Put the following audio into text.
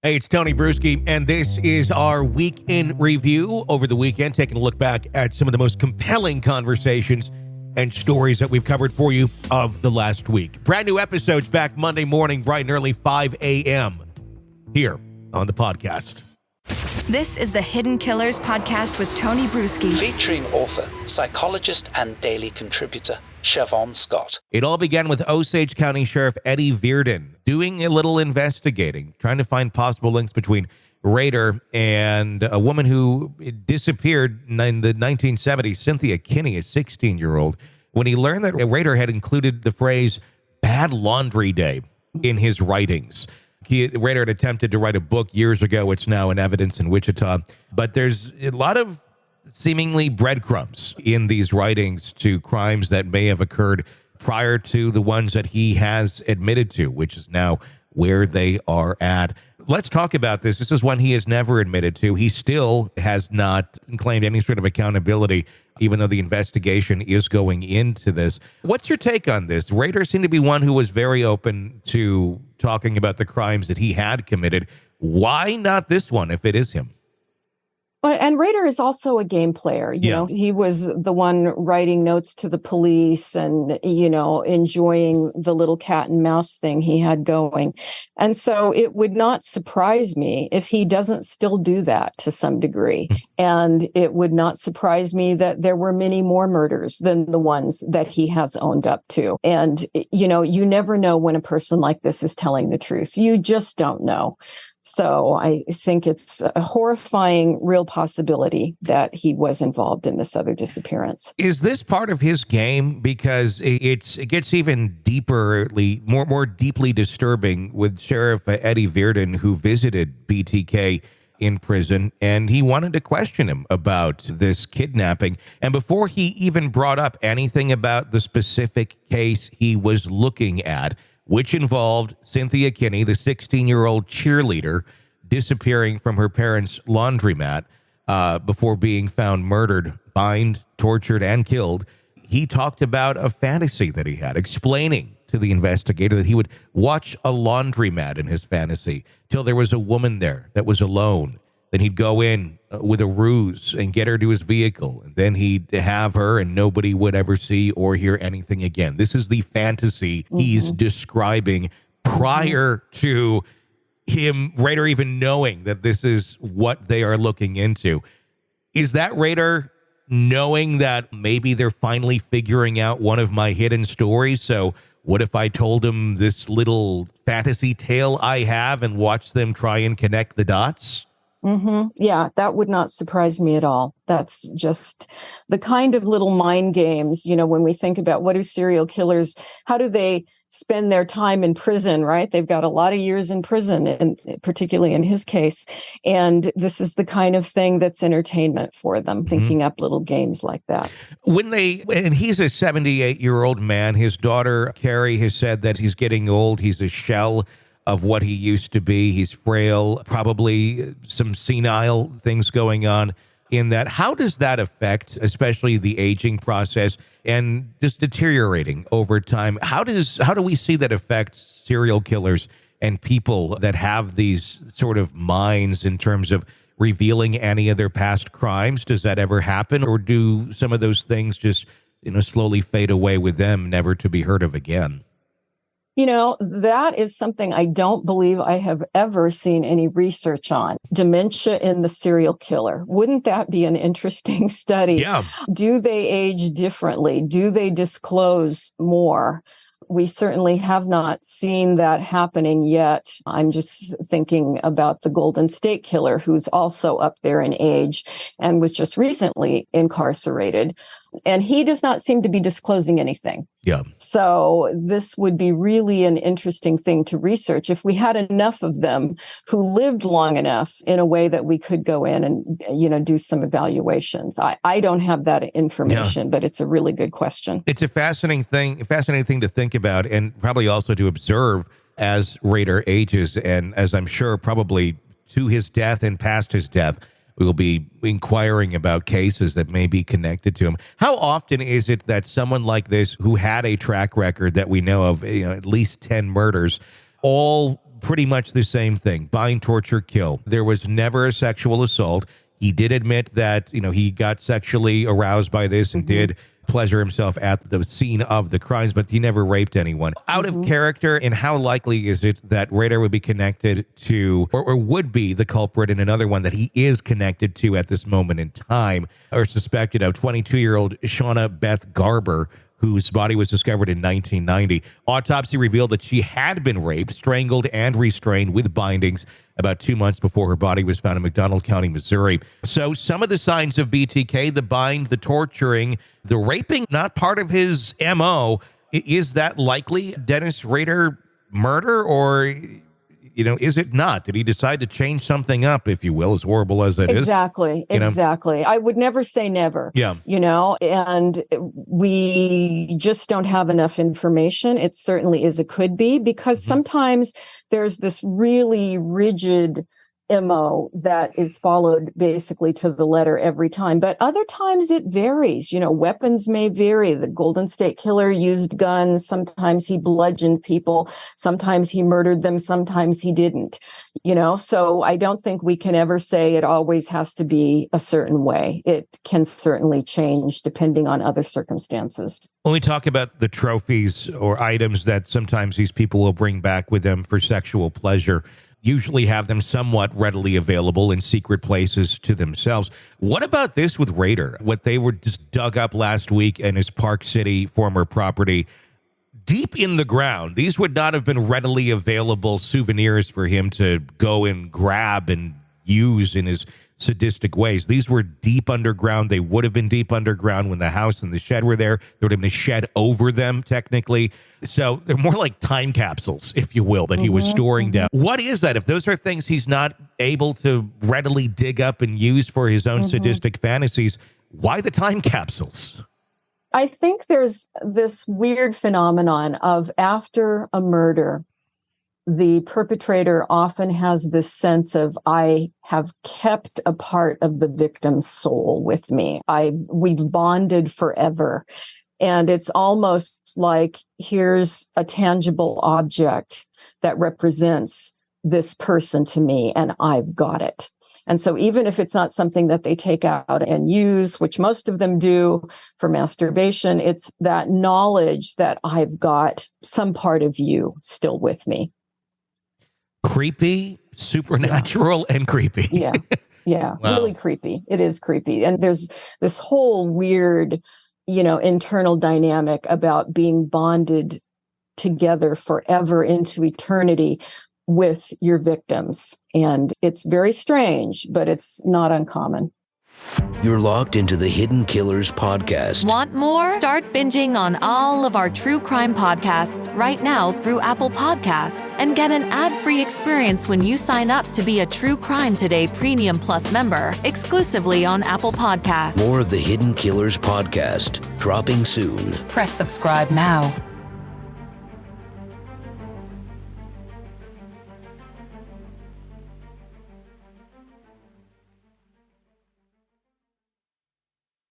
Hey, it's Tony Brueski, and this is our week in review over the weekend, taking a look back at some of the most compelling conversations and stories that we've covered for you of the last week. Brand new episodes back Monday morning, bright and early, 5 a.m. here on the podcast. This is the Hidden Killers podcast with Tony Brueski. Featuring author, psychologist, and daily contributor, Siobhan Scott. It all began with Osage County Sheriff Eddie Virden doing a little investigating, trying to find possible links between Rader and a woman who disappeared in the 1970s, Cynthia Kinney, a 16-year-old, when he learned that Rader had included the phrase bad laundry day in his writings. Rader had attempted to write a book years ago. It's now in evidence in Wichita. But there's a lot of seemingly breadcrumbs in these writings to crimes that may have occurred prior to the ones that he has admitted to, which is now where they are at. Let's talk about this. This is one he has never admitted to. He still has not claimed any sort of accountability, even though the investigation is going into this. What's your take on this? Rader seemed to be one who was very open to talking about the crimes that he had committed. Why not this one if it is him? And Rader is also a game player. You know, he was the one writing notes to the police and, enjoying the little cat and mouse thing he had going. And so it would not surprise me if he doesn't still do that to some degree. And it would not surprise me that there were many more murders than the ones that he has owned up to. And, you never know when a person like this is telling the truth. You just don't know. So I think it's a horrifying real possibility that he was involved in this other disappearance. Is this part of his game? Because it gets even more deeply disturbing with Sheriff Eddie Virden, who visited BTK in prison, and he wanted to question him about this kidnapping. And before he even brought up anything about the specific case he was looking at, which involved Cynthia Kinney, the 16-year-old cheerleader, disappearing from her parents' laundromat before being found murdered, bined, tortured, and killed. He talked about a fantasy that he had, explaining to the investigator that he would watch a laundromat in his fantasy till there was a woman there that was alone. Then he'd go in with a ruse and get her to his vehicle. And then he'd have her and nobody would ever see or hear anything again. This is the fantasy he's describing prior to him, Rader, even knowing that this is what they are looking into. Is that Rader knowing that maybe they're finally figuring out one of my hidden stories? So what if I told him this little fantasy tale I have and watch them try and connect the dots? Yeah, that would not surprise me at all. That's just the kind of little mind games, when we think about what do serial killers, how do they spend their time in prison, right? They've got a lot of years in prison, and particularly in his case. And this is the kind of thing that's entertainment for them, thinking up little games like that. And he's a 78-year-old man. His daughter, Carrie, has said that he's getting old. He's a shell of what he used to be. He's frail, probably some senile things going on in that. How does that affect, especially the aging process and just deteriorating over time? How do we see that affect serial killers and people that have these sort of minds in terms of revealing any of their past crimes? Does that ever happen? Or do some of those things just, slowly fade away with them, never to be heard of again? That is something I don't believe I have ever seen any research on. Dementia in the serial killer. Wouldn't that be an interesting study? Yeah. Do they age differently? Do they disclose more? We certainly have not seen that happening yet. I'm just thinking about the Golden State Killer, who's also up there in age and was just recently incarcerated. And he does not seem to be disclosing anything. Yeah. So this would be really an interesting thing to research if we had enough of them who lived long enough in a way that we could go in and, do some evaluations. I don't have that information, but it's a really good question. It's a fascinating thing to think about, and probably also to observe as Rader ages, and as I'm sure probably to his death and past his death, we will be inquiring about cases that may be connected to him. How often is it that someone like this, who had a track record that we know of, at least 10 murders, all pretty much the same thing. Bind, torture, kill. There was never a sexual assault. He did admit that, he got sexually aroused by this and did pleasure himself at the scene of the crimes, but he never raped anyone. Out of character, and how likely is it that Rader would be connected to, or would be the culprit in another one that he is connected to at this moment in time, or suspected of, 22-year-old Shauna Beth Garber, whose body was discovered in 1990. Autopsy revealed that she had been raped, strangled, and restrained with bindings about 2 months before her body was found in McDonald County, Missouri. So some of the signs of BTK, the bind, the torturing, the raping, not part of his MO. Is that likely Dennis Rader murder, or is it not? Did he decide to change something up, if you will, as horrible as that is? Exactly. I would never say never. Yeah. And we just don't have enough information. It certainly is a could be, because sometimes there's this really rigid MO that is followed basically to the letter every time. But other times it varies. Weapons may vary. The Golden State Killer used guns. Sometimes he bludgeoned people. Sometimes he murdered them. Sometimes he didn't. So I don't think we can ever say it always has to be a certain way. It can certainly change depending on other circumstances. When we talk about the trophies or items that sometimes these people will bring back with them for sexual pleasure, usually have them somewhat readily available in secret places to themselves. What about this with Rader? What they were just dug up last week in his Park City former property, deep in the ground. These would not have been readily available souvenirs for him to go and grab and use in his sadistic ways. These were deep underground. They would have been deep underground when the house and the shed were there. There would have been a shed over them, technically. So they're more like time capsules, if you will, that he was storing down. What is that? If those are things he's not able to readily dig up and use for his own sadistic fantasies, why the time capsules? I think there's this weird phenomenon of, after a murder, the perpetrator often has this sense of, I have kept a part of the victim's soul with me. We've bonded forever. And it's almost like, here's a tangible object that represents this person to me, and I've got it. And so even if it's not something that they take out and use, which most of them do for masturbation, it's that knowledge that I've got some part of you still with me. Creepy, supernatural, and creepy. Yeah. Wow. Really creepy. It is creepy. And there's this whole weird, internal dynamic about being bonded together forever into eternity with your victims. And it's very strange, but it's not uncommon. You're locked into the Hidden Killers podcast. Want more? Start binging on all of our true crime podcasts right now through Apple Podcasts, and get an ad-free experience when you sign up to be a True Crime Today Premium Plus member, exclusively on Apple Podcasts. More of the Hidden Killers podcast, dropping soon. Press subscribe now.